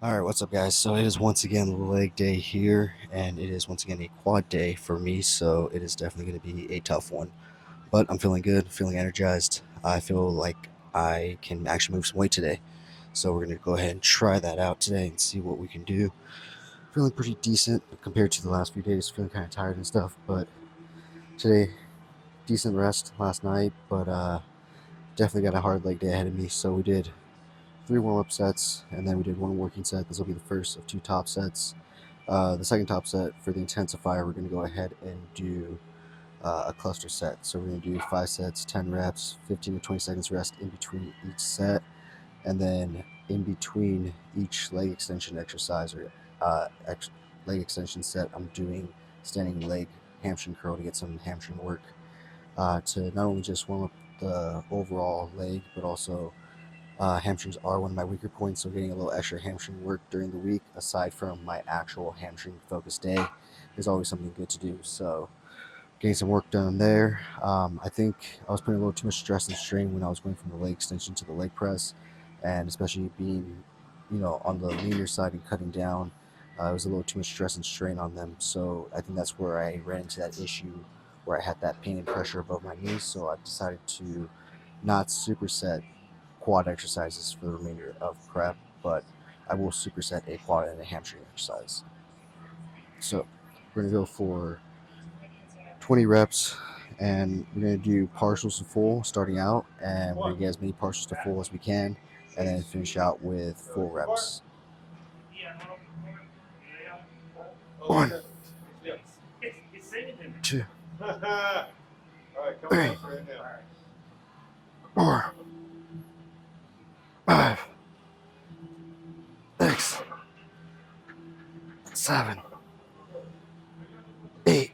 Alright, what's up guys? So it is once again leg day here, and it is once again a quad day for me, so it is definitely going to be a tough one. But I'm feeling good, feeling energized. I feel like I can actually move some weight today. So we're going to go ahead and try that out today and see what we can do. Feeling pretty decent compared to the last few days, feeling kind of tired and stuff, but today, decent rest last night, but definitely got a hard leg day ahead of me, so we did 3 warm-up sets, and then we did 1 working set. This will be the first of 2 top sets. The second top set for the intensifier, we're going to go ahead and do a cluster set. So we're going to do 5 sets, 10 reps, 15 to 20 seconds rest in between each set, and then in between each leg extension exercise or leg extension set, I'm doing standing leg hamstring curl to get some hamstring work to not only just warm up the overall leg, but also hamstrings are one of my weaker points, so getting a little extra hamstring work during the week, aside from my actual hamstring focused day, is always something good to do. So, getting some work done there. I think I was putting a little too much stress and strain when I was going from the leg extension to the leg press, and especially being, on the leaner side and cutting down. It was a little too much stress and strain on them. So, I think that's where I ran into that issue where I had that pain and pressure above my knees. So, I decided to not superset quad exercises for the remainder of prep, but I will superset a quad and a hamstring exercise. So we're gonna go for 20 reps, and we're gonna do partials to full starting out, and we're gonna get as many partials to full as we can, and then finish out with full reps. One, two, three, 4, 5, 6, 7, 8,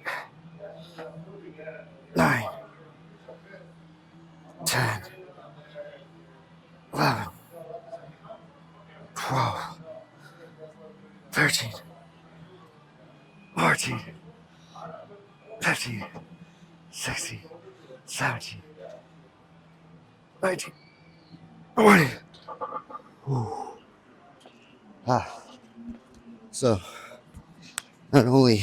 9, 10, 11, 12, 13, 14, 15, 16, 17, 19, 20. Whew. Ah. So, not only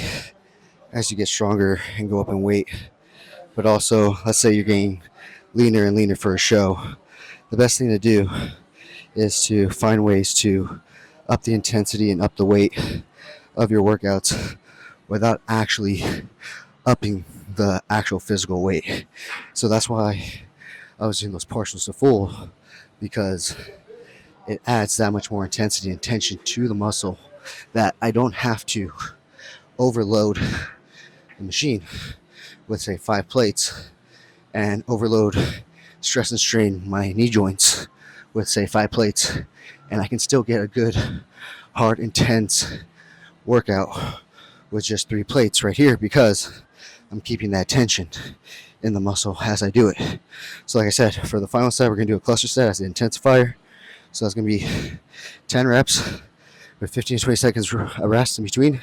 as you get stronger and go up in weight, but also, let's say you're getting leaner and leaner for a show, the best thing to do is to find ways to up the intensity and up the weight of your workouts without actually upping the actual physical weight. So that's why I was doing those partials to full, because it adds that much more intensity and tension to the muscle that I don't have to overload the machine with, say, 5 plates and overload, stress and strain my knee joints with, say, 5 plates, and I can still get a good, hard, intense workout with just 3 plates right here, because I'm keeping that tension in the muscle as I do it. So like I said, for the final set, we're going to do a cluster set as the intensifier. So that's going to be 10 reps with 15 to 20 seconds rest in between.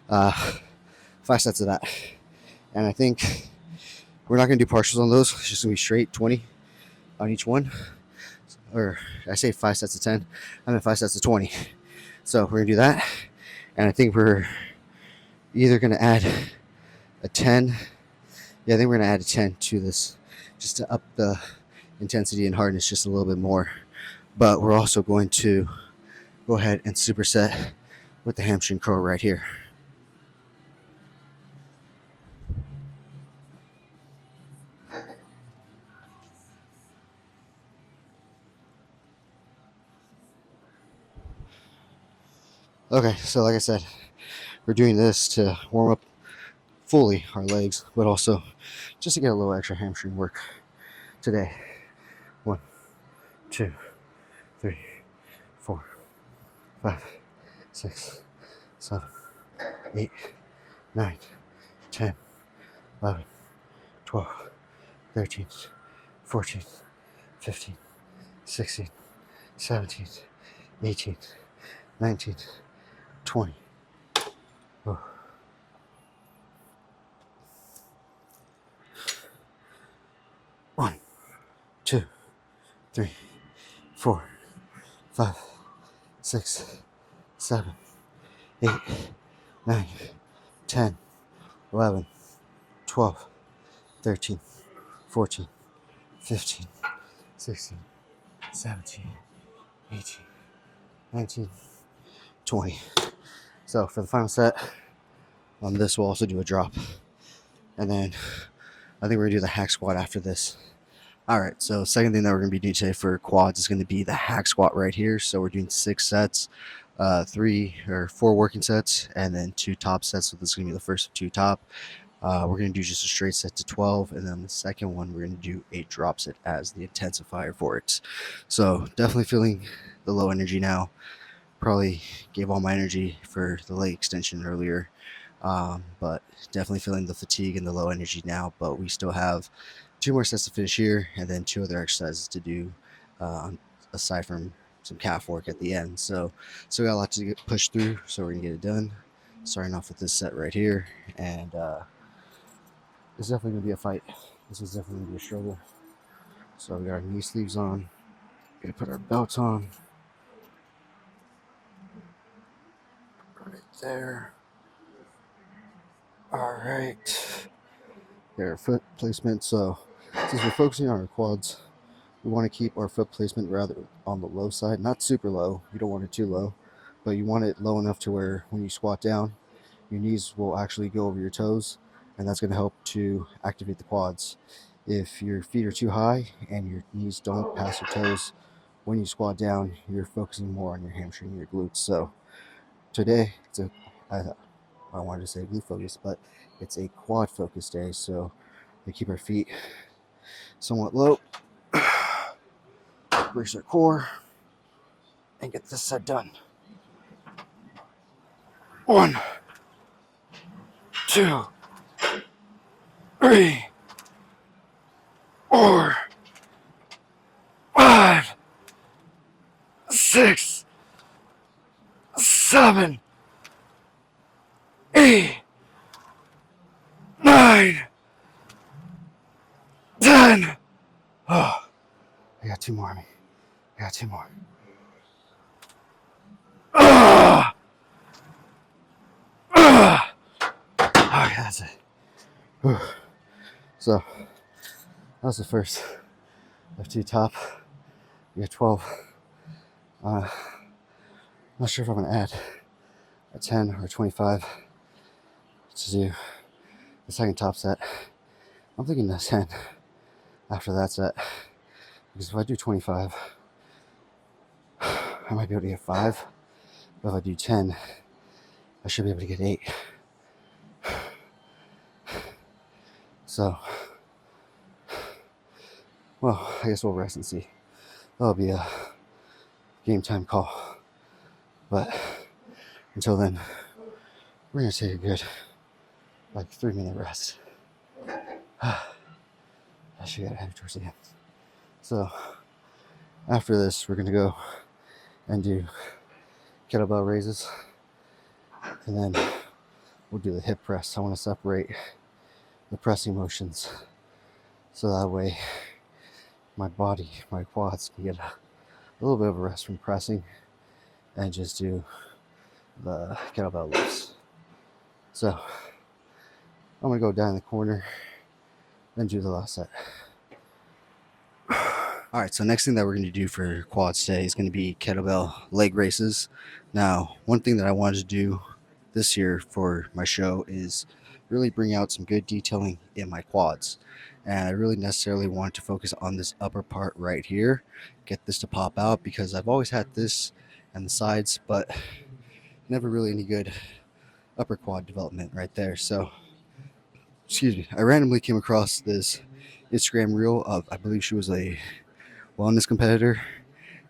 5 sets of that. And I think we're not going to do partials on those. It's just going to be straight 20 on each one. Or I say 5 sets of 10. I meant 5 sets of 20. So we're going to do that. And I think we're either going to add a 10. Yeah, I think we're going to add a 10 to this, just to up the intensity and hardness just a little bit more. But we're also going to go ahead and superset with the hamstring curl right here. Okay, so like I said, we're doing this to warm up fully our legs, but also just to get a little extra hamstring work today. 1, 2, 3, 4, 5, 6, 7, 8, 9, 10, 11, 12, 13, 14, 15, 16, 17, 18, 19, 20. Oh. 1, 2, 3, 4, 5, 6, 7, 8, 9, 10, 11, 12, 13, 14, 15, 16, 17, 18, 19, 20. So for the final set, on this we'll also do a drop. And then I think we're gonna do the hack squat after this. All right, so second thing that we're gonna be doing today for quads is gonna be the hack squat right here. So we're doing 6 sets, 3 or 4 working sets, and then 2 top sets. So this is gonna be the first of 2 top. We're gonna do just a straight set to 12, and then the second one we're gonna do 8 drop set as the intensifier for it. So definitely feeling the low energy now. Probably gave all my energy for the leg extension earlier, but definitely feeling the fatigue and the low energy now. But we still have 2 more sets to finish here, and then 2 other exercises to do, aside from some calf work at the end. So still got a lot to get pushed through, so we're gonna get it done. Starting off with this set right here, and it's definitely gonna be a fight. This is definitely gonna be a struggle. So we got our knee sleeves on. Gonna put our belts on. Right there. All right. Get our foot placement. So since we're focusing on our quads, we want to keep our foot placement rather on the low side, not super low. You don't want it too low, but you want it low enough to where when you squat down, your knees will actually go over your toes, and that's going to help to activate the quads. If your feet are too high and your knees don't pass your toes, when you squat down, you're focusing more on your hamstring and your glutes. So today, I wanted to say glute focus, but it's a quad focus day. So we keep our feet somewhat low, brace our core, and get this set done. 1, 2, 3, 4, 5, 6, 7, 8, 9, 10. Oh, I got 2 more on me. I got 2 more. Okay, that's it. Whew. So that was the first of 2 top. We got 12. Not sure if I'm gonna add a 10 or 25 to do the second top set. I'm thinking a 10 after that set, because if I do 25, I might be able to get 5. But if I do 10, I should be able to get 8. So, well, I guess we'll rest and see. That'll be a game time call. But until then, we're gonna take a good, 3-minute rest. I should get heavy towards the end. So, after this, we're gonna go and do kettlebell raises, and then we'll do the hip press. I want to separate the pressing motions, so that way my body, my quads can get a little bit of a rest from pressing and just do the kettlebell lifts. So I'm gonna go down in the corner and do the last set. All right, so next thing that we're going to do for quads today is going to be kettlebell leg raises. Now, one thing that I wanted to do this year for my show is really bring out some good detailing in my quads. And I really necessarily wanted to focus on this upper part right here, get this to pop out, because I've always had this and the sides, but never really any good upper quad development right there. So, excuse me, I randomly came across this Instagram reel of, I believe she was a wellness competitor,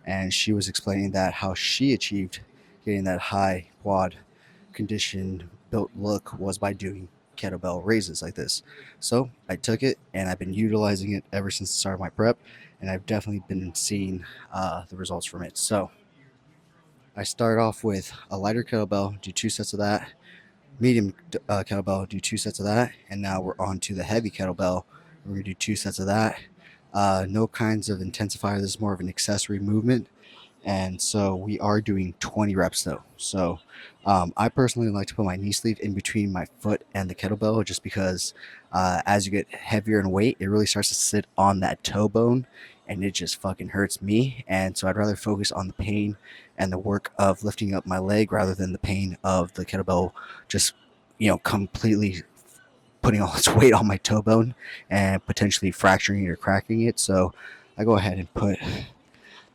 and she was explaining that how she achieved getting that high quad conditioned built look was by doing kettlebell raises like this. So I took it and I've been utilizing it ever since the start of my prep, and I've definitely been seeing the results from it. So I start off with a lighter kettlebell, do 2 sets of that, medium kettlebell, do 2 sets of that, and now we're on to the heavy kettlebell. We're gonna do 2 sets of that. No kinds of intensifier. This is more of an accessory movement, And so we are doing 20 reps though. So I personally like to put my knee sleeve in between my foot and the kettlebell, just because as you get heavier in weight, it really starts to sit on that toe bone, and it just fucking hurts me. And so I'd rather focus on the pain and the work of lifting up my leg rather than the pain of the kettlebell just, completely putting all its weight on my toe bone and potentially fracturing it or cracking it. So I go ahead and put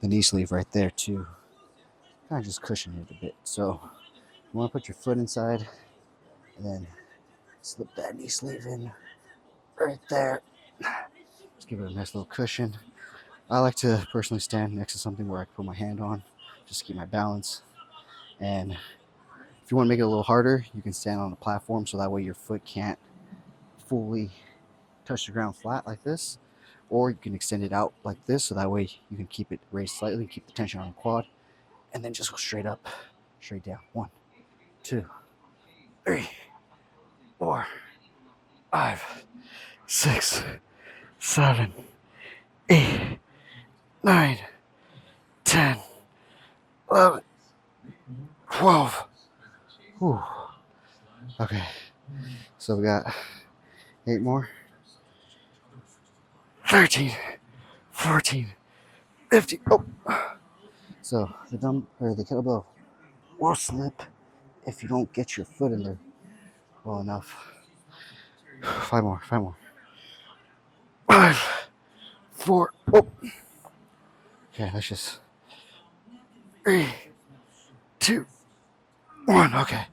the knee sleeve right there to kind of just cushion it a bit. So you want to put your foot inside and then slip that knee sleeve in right there. Just give it a nice little cushion. I like to personally stand next to something where I can put my hand on just to keep my balance. And if you want to make it a little harder, you can stand on a platform so that way your foot can't fully touch the ground flat like this. Or you can extend it out like this so that way you can keep it raised slightly, keep the tension on the quad, and then just go straight up, straight down. 1, 2, 3, 4, 5, 6, 7, 8, 9, 10, 11, 12. Whew. Okay, so we got 8 more. 13, 14, 15. Oh, so the kettlebell will slip if you don't get your foot in there well enough. 5 more, 5 more. 5, 4. Oh, okay, that's just 3, 2, 1. Okay.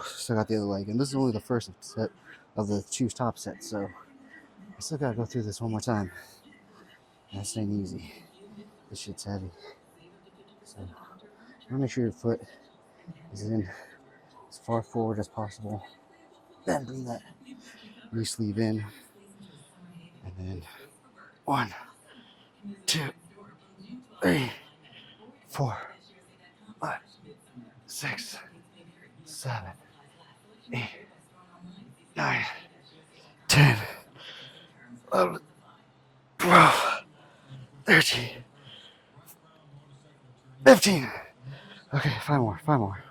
Still got the other leg, and this is only the first set of the 2 top sets, so I still gotta go through this one more time. That's ain't easy. This shit's heavy. So you wanna make sure your foot is in as far forward as possible. Then bring that knee sleeve in, and then 1, 2, 3, 4, 5, 6, 7, 8, 9, 10, 11, 12, 13, 15. Okay, 5 more, 5 more.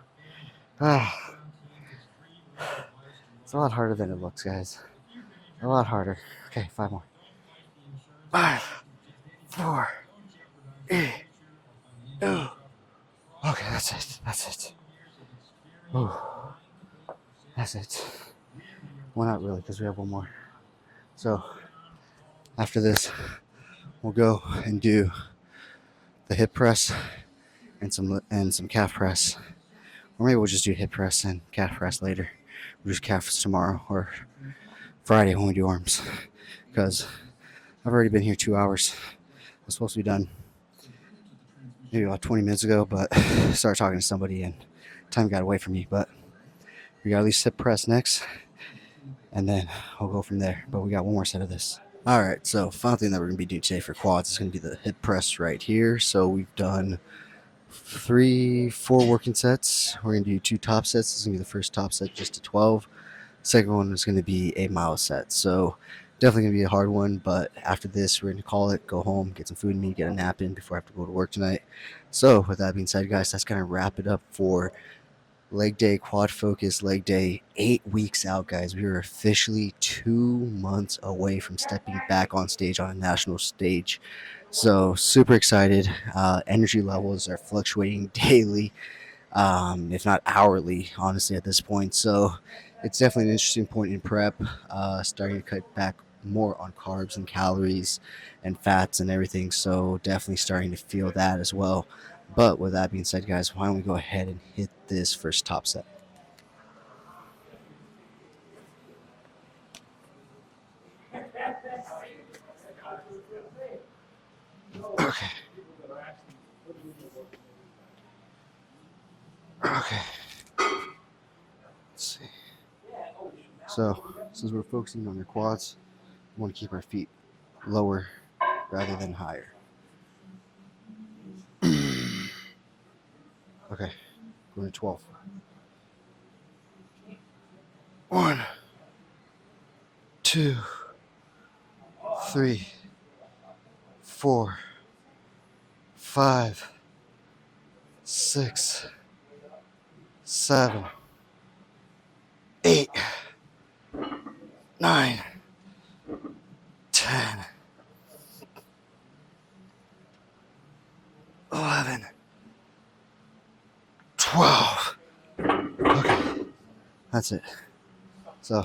It's a lot harder than it looks, guys. A lot harder. Okay, 5 more. 5, 4, 3, 2. Okay, that's it. That's it. Ooh, that's it. Well, not really, because we have one more. So after this, we'll go and do the hip press and some calf press, or maybe we'll just do hip press and calf press later. We'll do calves tomorrow or Friday when we do arms, because I've already been here 2 hours. I was supposed to be done maybe about 20 minutes ago, but I started talking to somebody and time got away from me. But we got at least hip press next, and then I'll go from there. But we got one more set of this. All right, so final thing that we're going to be doing today for quads is going to be the hip press right here. So we've done 3, 4 working sets. We're going to do 2 top sets. This is going to be the first top set, just to 12. Second one is going to be a mile set. So definitely going to be a hard one, but after this, we're going to call it, go home, get some food in me, get a nap in before I have to go to work tonight. So with that being said, guys, that's going to wrap it up for leg day, quad focus leg day, 8 weeks out, guys. We are officially 2 months away from stepping back on stage on a national stage. So super excited. Energy levels are fluctuating daily, if not hourly, honestly, at this point. So it's definitely an interesting point in prep, starting to cut back more on carbs and calories and fats and everything. So definitely starting to feel that as well. But with that being said, guys, why don't we go ahead and hit this first top set? Okay. Okay. Let's see. So, since we're focusing on your quads, we want to keep our feet lower rather than higher. Okay. Going to 12. 1, 2, 3, 4, 5, 6, 7, 8, 9, 10, 11, 12. Okay, that's it. So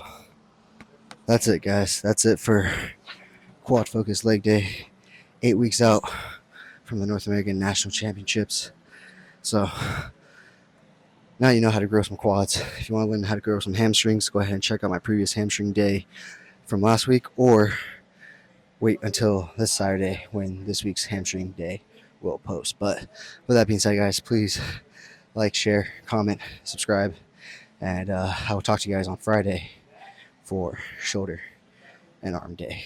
that's it, guys. That's it for quad focus leg day. 8 weeks out from the North American National Championships. So now you know how to grow some quads. If you want to learn how to grow some hamstrings, go ahead and check out my previous hamstring day from last week, or wait until this Saturday when this week's hamstring day will post. But with that being said, guys, please like, share, comment, subscribe, and I will talk to you guys on Friday for shoulder and arm day.